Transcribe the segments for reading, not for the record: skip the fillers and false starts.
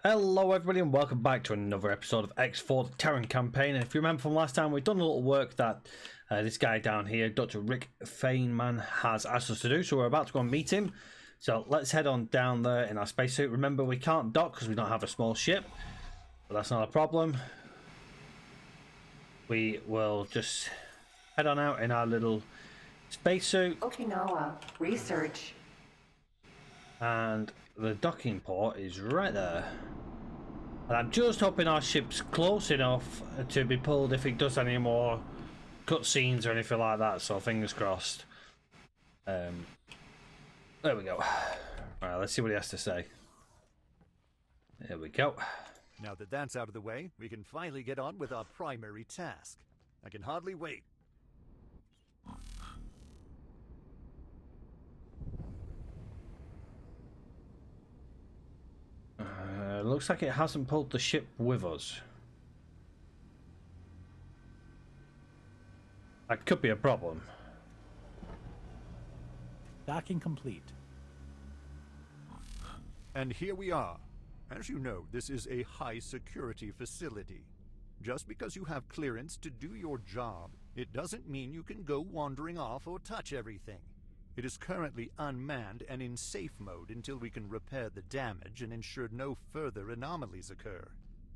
Hello everybody and welcome back to another episode of X4 the Terran Campaign. And if you remember from last time, we've done a little work that this guy down here, Dr. Rick Feynman, has asked us to do. So we're about to go and meet him. So let's head on down there in our spacesuit. Remember, we can't dock because we don't have a small ship, but that's not a problem. We will just head on out in our little spacesuit. Okinawa, research. And the docking port is right there. And I'm just hoping our ship's close enough to be pulled if it does any more cutscenes or anything like that, so fingers crossed. There we go. Alright, let's see what he has to say. There we go. Now that that's out of the way, we can finally get on with our primary task. I can hardly wait. Looks like it hasn't pulled the ship with us. That could be a problem. Docking complete. And here we are. As you know, this is a high security facility. Just because you have clearance to do your job, it doesn't mean you can go wandering off or touch everything. It is currently unmanned and in safe mode until we can repair the damage and ensure no further anomalies occur.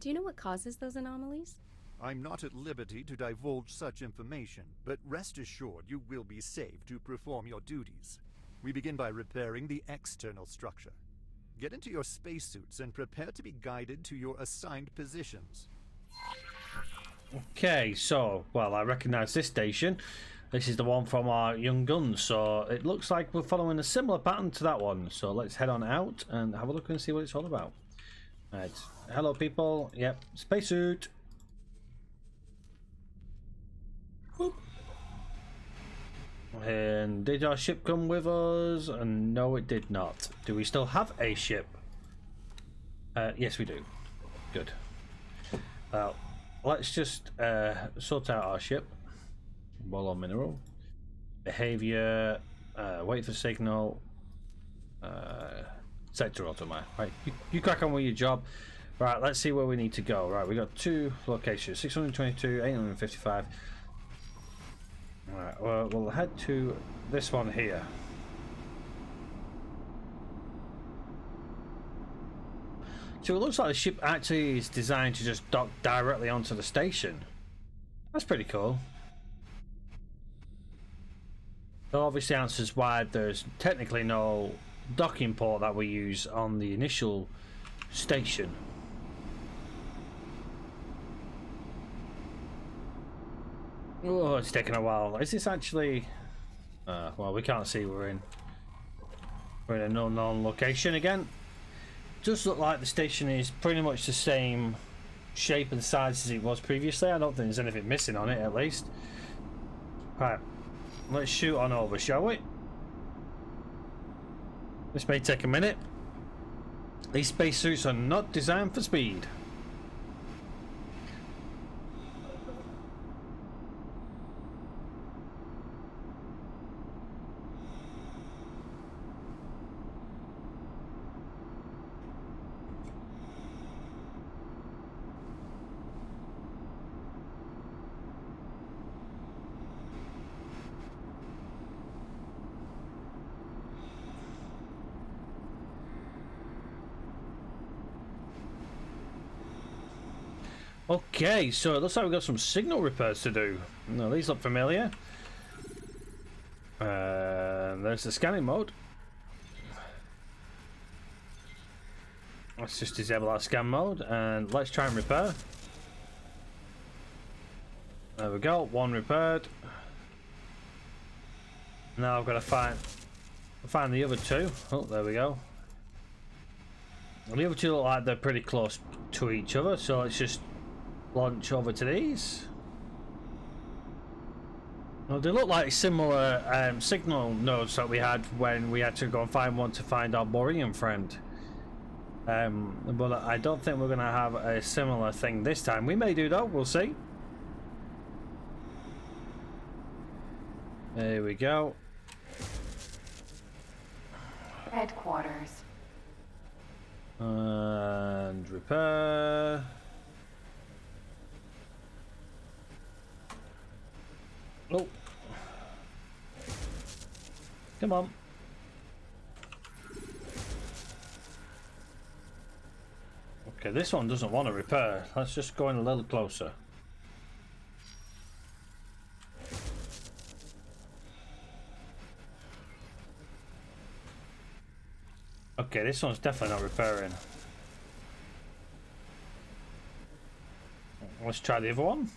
Do you know what causes those anomalies? I'm not at liberty to divulge such information, but rest assured you will be safe to perform your duties. We begin by repairing the external structure. Get into your spacesuits and prepare to be guided to your assigned positions. Okay, so, well, I recognize this station. This is the one from our young guns, so it looks like we're following a similar pattern to that one. So let's head on out and have a look and see what it's all about. Right, hello people. Yep, spacesuit. Whoop. And did our ship come with us? And no, it did not. Do we still have a ship? Yes, we do. Good. Well, let's just sort out our ship. Ball on mineral, behavior, wait for signal, sector automat. Right, you crack on with your job. Right, let's see where we need to go. Right, we got two locations: 622, 855. Right, well, we'll head to this one here. So it looks like the ship actually is designed to just dock directly onto the station. That's pretty cool. That obviously answers why there's technically no docking port that we use on the initial station. Oh, it's taking a while. Is this actually... well, we can't see. We're in an unknown location again. Does look like the station is pretty much the same shape and size as it was previously. I don't think there's anything missing on it, at least. Right. Let's shoot on over, shall we? This may take a minute. These spacesuits are not designed for speed. Okay, so it looks like we've got some signal repairs to do. No, these look familiar. There's the scanning mode. Let's just disable our scan mode and let's try and repair. There we go, one repaired. Now I've got to find the other two. Oh, there we go. The other two look like they're pretty close to each other, so let's just launch over to these. Well, they look like similar signal nodes that we had when we had to go and find one to find our Borean friend. But I don't think we're going to have a similar thing this time. We may do though, we'll see. There we go. Headquarters. And repair. Oh. Come on. Okay, this one doesn't want to repair. Let's just go in a little closer. Okay, this one's definitely not repairing. Let's try the other one.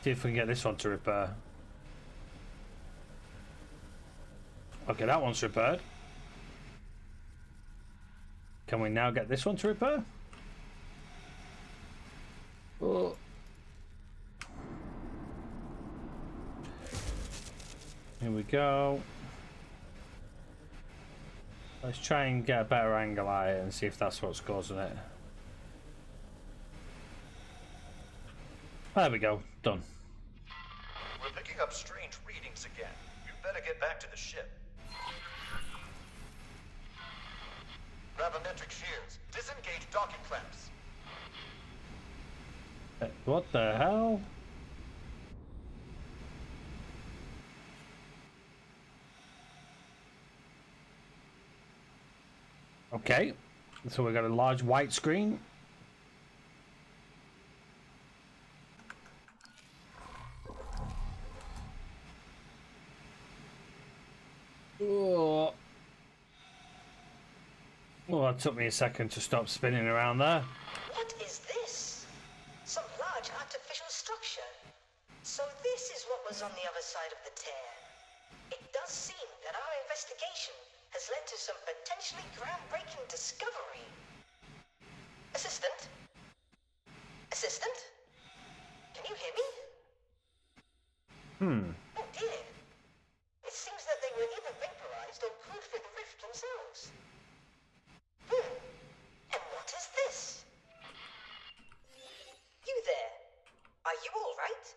See if we can get this one to repair. Okay, that one's repaired. Can we now get this one to repair? Oh. Here we go. Let's try and get a better angle at it and see if that's what's causing it. There we go. Done. We're picking up strange readings again. You'd better get back to the ship. Gravimetric shields. Disengage docking clamps. What the hell? Okay, so we got a large white screen. Oh, well, that took me a second to stop spinning around there. What is this? Some large artificial structure. So this is what was on the other side of the tear. It does seem that our investigation has led to some potentially groundbreaking discovery. Assistant? Assistant? Can you hear me? Oh dear. It seems that they were either vaporized or pulled through the rift themselves. And what is this? You there? Are you all right?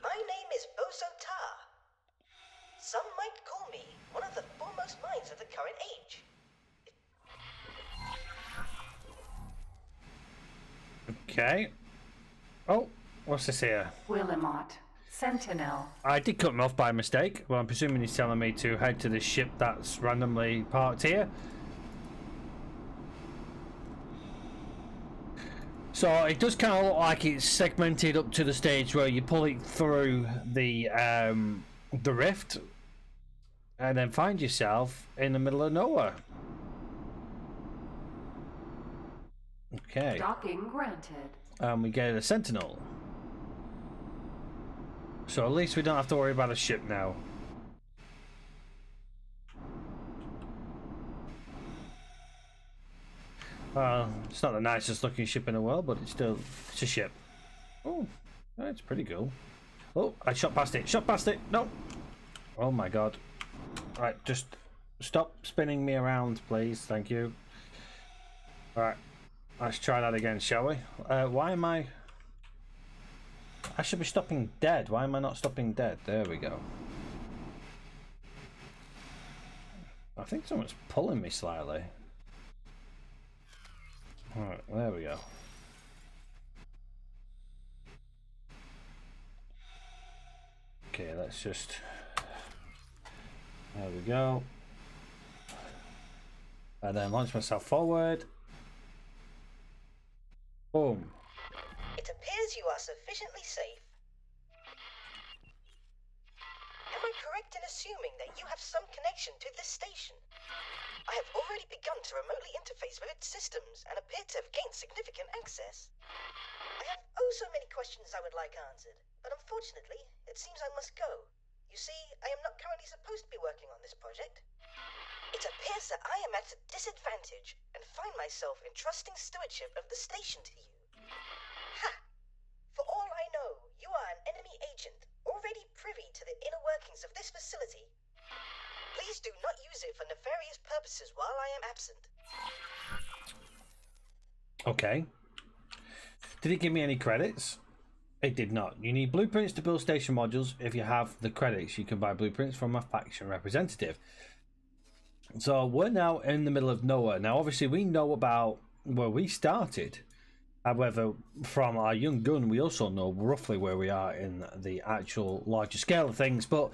My name is Bozo Tar. Some might call me one of the foremost minds of the current age. Okay. Oh, what's this here? Willamot. Sentinel. I did cut him off by mistake. Well, I'm presuming he's telling me to head to this ship that's randomly parked here. So it does kind of look like it's segmented up to the stage where you pull it through the rift and then find yourself in the middle of nowhere. Okay. Docking granted. And we get a sentinel. So at least we don't have to worry about a ship now. Well, it's not the nicest looking ship in the world, but it's a ship. Oh, that's pretty cool. Oh, I shot past it. Shot past it. No. Oh my god. Right, just stop spinning me around, please. Thank you. Alright. Let's try that again, shall we? Why am I should be stopping dead. Why am I not stopping dead? There we go. I think someone's pulling me slightly. Alright, there we go. Okay, let's just... There we go. And then launch myself forward. Boom. It appears you are sufficiently safe. Am I correct in assuming that you have some connection to this station? I have already begun to remotely interface with its systems and appear to have gained significant access. I have oh so many questions I would like answered, but unfortunately, it seems I must go. You see, I am not currently supposed to be working on this project. It appears that I am at a disadvantage and find myself entrusting stewardship of the station to you. Ha! For all I know, you are an enemy agent, already privy to the inner workings of this facility. Please do not use it for nefarious purposes while I am absent. Okay. Did he give me any credits? It did not. You need blueprints to build station modules. If you have the credits, you can buy blueprints from a faction representative. So we're now in the middle of nowhere. Now, obviously, we know about where we started. However, from our young gun, we also know roughly where we are in the actual larger scale of things. But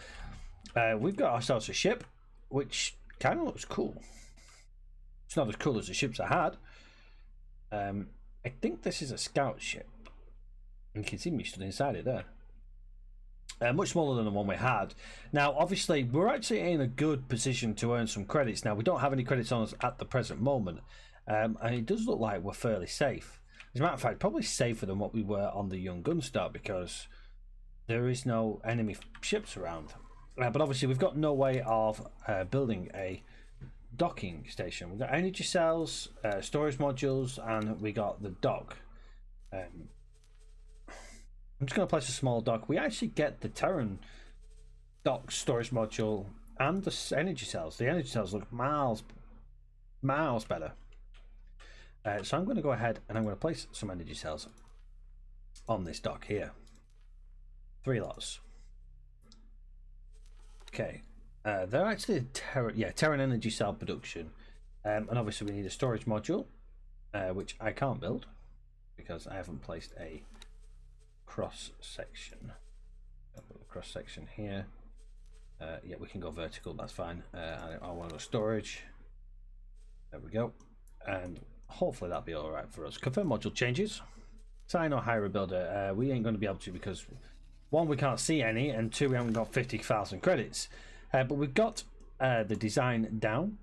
we've got ourselves a ship, which kind of looks cool. It's not as cool as the ships I had. I think this is a scout ship. You can see me stood inside it there. Much smaller than the one we had. Now, obviously, we're actually in a good position to earn some credits. Now, we don't have any credits on us at the present moment. And it does look like we're fairly safe. As a matter of fact, probably safer than what we were on the Young Gun start, because there is no enemy ships around. But obviously, we've got no way of building a docking station. We've got energy cells, storage modules, and we got the dock. I'm just going to place a small dock. We actually get the Terran dock storage module and the energy cells. The energy cells look miles better. So I'm going to go ahead and I'm going to place some energy cells on this dock here. 3 lots. Okay. They're actually Terran energy cell production. And obviously we need a storage module, which I can't build because I haven't placed a cross section. Cross section here. Yeah, we can go vertical, that's fine. I want to go storage. There we go. And hopefully that'll be alright for us. Confirm module changes. Sign or hire a builder. We ain't going to be able to because 1, we can't see any, and 2, we haven't got 50,000 credits. But we've got the design down.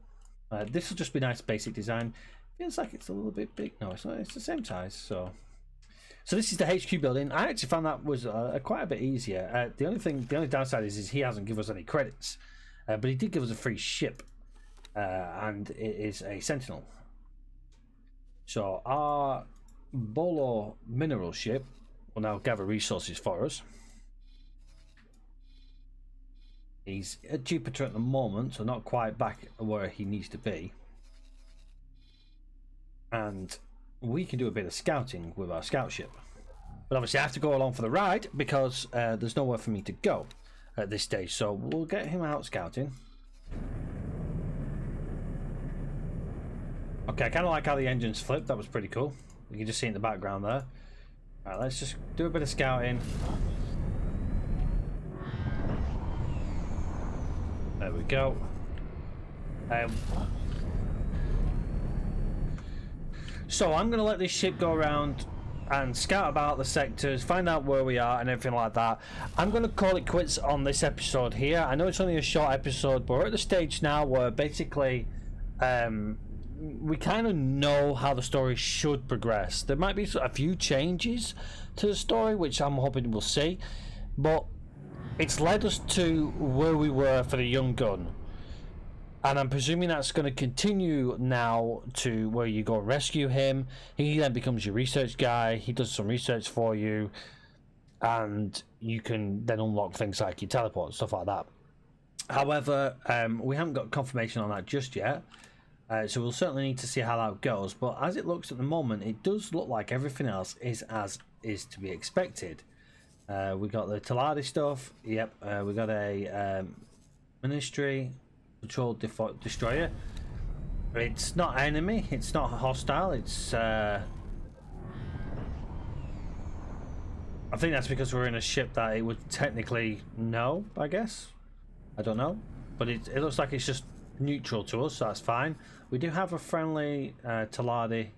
This will just be nice basic design. Feels like it's a little bit big. No, it's not. It's the same size. So this is the HQ building. I actually found that was quite a bit easier. The only downside is he hasn't given us any credits, but he did give us a free ship, and it is a Sentinel. So our Bolo mineral ship will now gather resources for us. He's at Jupiter at the moment, so not quite back where he needs to be. And we can do a bit of scouting with our scout ship. But obviously I have to go along for the ride because there's nowhere for me to go at this stage. So we'll get him out scouting. Okay, I kind of like how the engines flip. That was pretty cool. You can just see in the background there. Alright, let's just do a bit of scouting. There we go. So I'm going to let this ship go around and scout about the sectors, find out where we are and everything like that. I'm going to call it quits on this episode here. I know it's only a short episode, but we're at the stage now where basically we kind of know how the story should progress. There might be a few changes to the story, which I'm hoping we'll see, but it's led us to where we were for the Young Gun. And I'm presuming that's going to continue now to where you go rescue him. He then becomes your research guy. He does some research for you. And you can then unlock things like your teleport and stuff like that. However, we haven't got confirmation on that just yet. So we'll certainly need to see how that goes. But as it looks at the moment, it does look like everything else is as is to be expected. We got the Taladi stuff. Yep. We got a Ministry Patrol Destroyer. It's not enemy. It's not hostile. It's I think that's because we're in a ship that it would technically know, I guess. I don't know. But it looks like it's just neutral to us, so that's fine. We do have a friendly Taladi.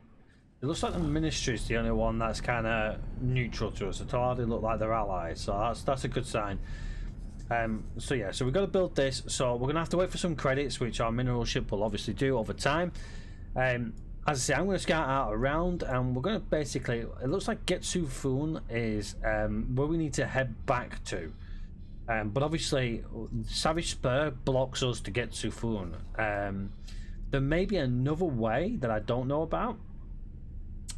It looks like the Ministry is the only one that's kind of neutral to us. The Taladi look like they're allies, so that's a good sign. So yeah, so we've got to build this. So we're going to have to wait for some credits, which our mineral ship will obviously do over time. As I say, I'm going to scout out around, and we're going to basically, it looks like Getsu Fun is where we need to head back to. But obviously, Savage Spur blocks us to Getsu Fun. There may be another way that I don't know about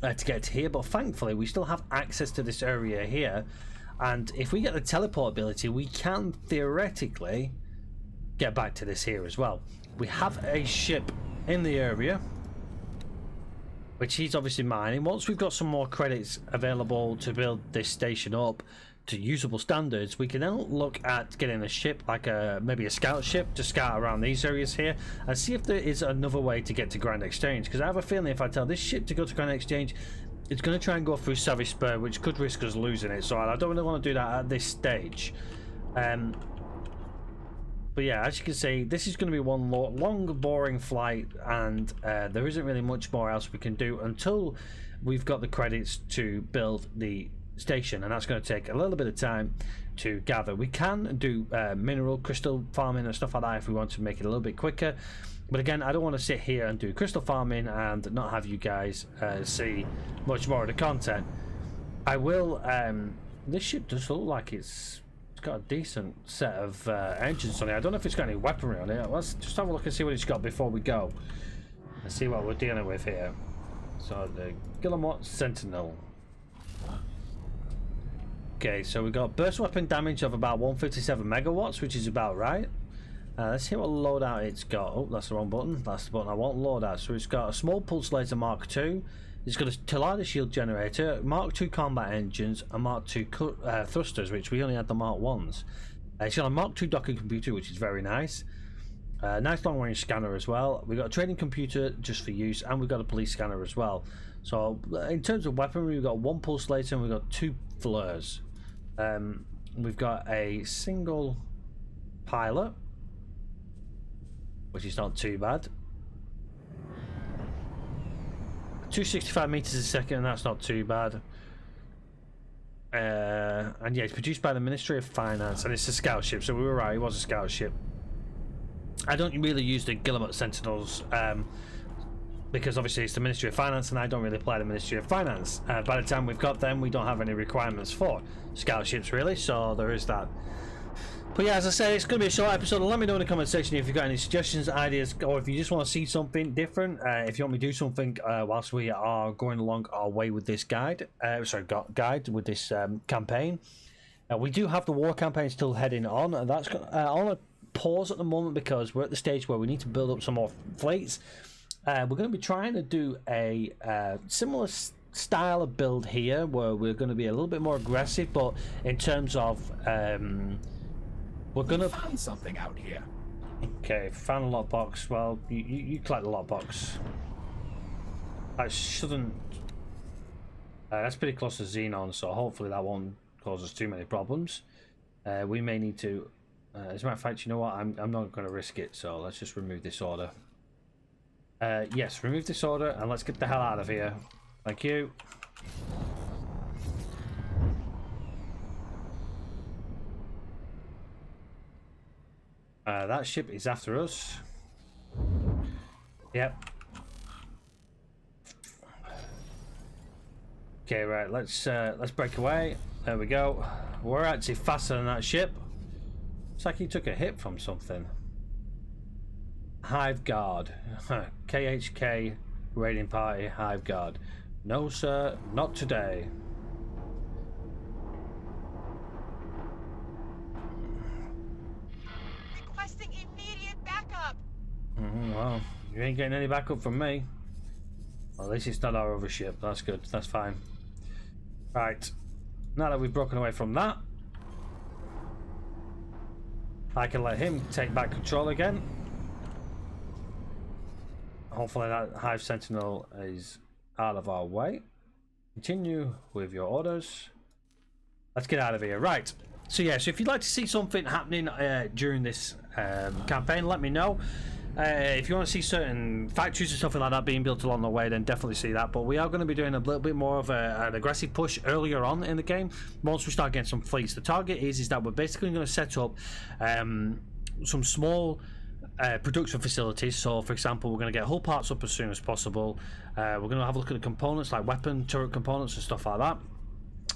to get to here, but thankfully we still have access to this area here. And if we get the teleport ability, we can theoretically get back to this here as well. We have a ship in the area. which he's obviously mining. Once we've got some more credits available to build this station up to usable standards, we can then look at getting a ship, like maybe a scout ship, to scout around these areas here and see if there is another way to get to Grand Exchange, because I have a feeling if I tell this ship to go to Grand Exchange, it's going to try and go through Savage Spur, which could risk us losing it, so I don't really want to do that at this stage. But yeah, as you can see, this is going to be one long, boring flight, and there isn't really much more else we can do until we've got the credits to build the station, and that's going to take a little bit of time to gather. We can do mineral crystal farming and stuff like that if we want to make it a little bit quicker, but again, I don't want to sit here and do crystal farming and not have you guys see much more of the content. I will. This ship does look like it's got a decent set of engines on it. I don't know if it's got any weaponry on it. Let's just have a look and see what it's got before we go and see what we're dealing with here. So the Guillemot Sentinel. Okay, so we got burst weapon damage of about 157 megawatts, which is about right. Let's see what loadout it's got. Oh, that's the wrong button. That's the button I want. Loadout. So it's got a small pulse laser Mark II. It's got a Tellida shield generator, Mark II combat engines, and Mark II thrusters, which we only had the Mark 1s. It's got a Mark II docking computer, which is very nice. Nice long range scanner as well. We've got a trading computer just for use, and we've got a police scanner as well. So in terms of weaponry, we've got one pulse laser and we've got 2 flares. We've got a single pilot, which is not too bad. 265 meters a second, and that's not too bad. And yeah, it's produced by the Ministry of Finance, and it's a scout ship, so we were right, it was a scout ship. I don't really use the Guillemot Sentinels because obviously it's the Ministry of Finance, and I don't really play the Ministry of Finance. By the time we've got them, we don't have any requirements for scout ships really, so there is that. But yeah, as I said, it's going to be a short episode. Let me know in the comment section if you've got any suggestions, ideas, or if you just want to see something different. If you want me to do something whilst we are going along our way with this guide, with this campaign. We do have the war campaign still heading on, and that's on a pause at the moment because we're at the stage where we need to build up some more fleets. We're going to be trying to do a similar style of build here, where we're going to be a little bit more aggressive, but in terms of we're gonna find something out here. Okay, found a lockbox. Well, you collect the lockbox. That shouldn't. That's pretty close to Xenon, so hopefully that won't cause us too many problems. We may need to. As a matter of fact, you know what? I'm not going to risk it. So let's just remove this order. Yes, remove this order, and let's get the hell out of here. Thank you. That ship is after us. Yep. Okay, right. Let's break away. There we go. We're actually faster than that ship. It's like he took a hit from something. Hive Guard. KHK raiding party. Hive Guard. No, sir, not today. Well, you ain't getting any backup from me. Well, at least it's not our other ship. That's good. That's fine. Right. Now that we've broken away from that, I can let him take back control again. Hopefully that Hive Sentinel is out of our way. Continue with your orders. Let's get out of here. Right. So yeah, so if you'd like to see something happening during this campaign, let me know. If you want to see certain factories or something like that being built along the way, then definitely see that. But we are going to be doing a little bit more of an aggressive push earlier on in the game once we start getting some fleets. The target is that we're basically going to set up some small production facilities. So for example, we're going to get hull parts up as soon as possible. We're going to have a look at the components like weapon turret components and stuff like that.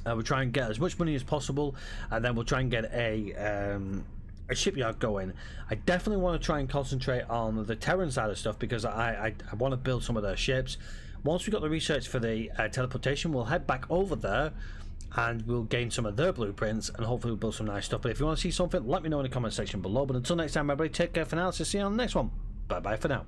We'll try and get as much money as possible, and then we'll try and get a shipyard going. I definitely want to try and concentrate on the Terran side of stuff because I want to build some of their ships. Once we've got the research for the teleportation, we'll head back over there and we'll gain some of their blueprints and hopefully we'll build some nice stuff. But if you want to see something, let me know in the comment section below. But until next time, everybody, take care for now. So see you on the next one. Bye bye for now.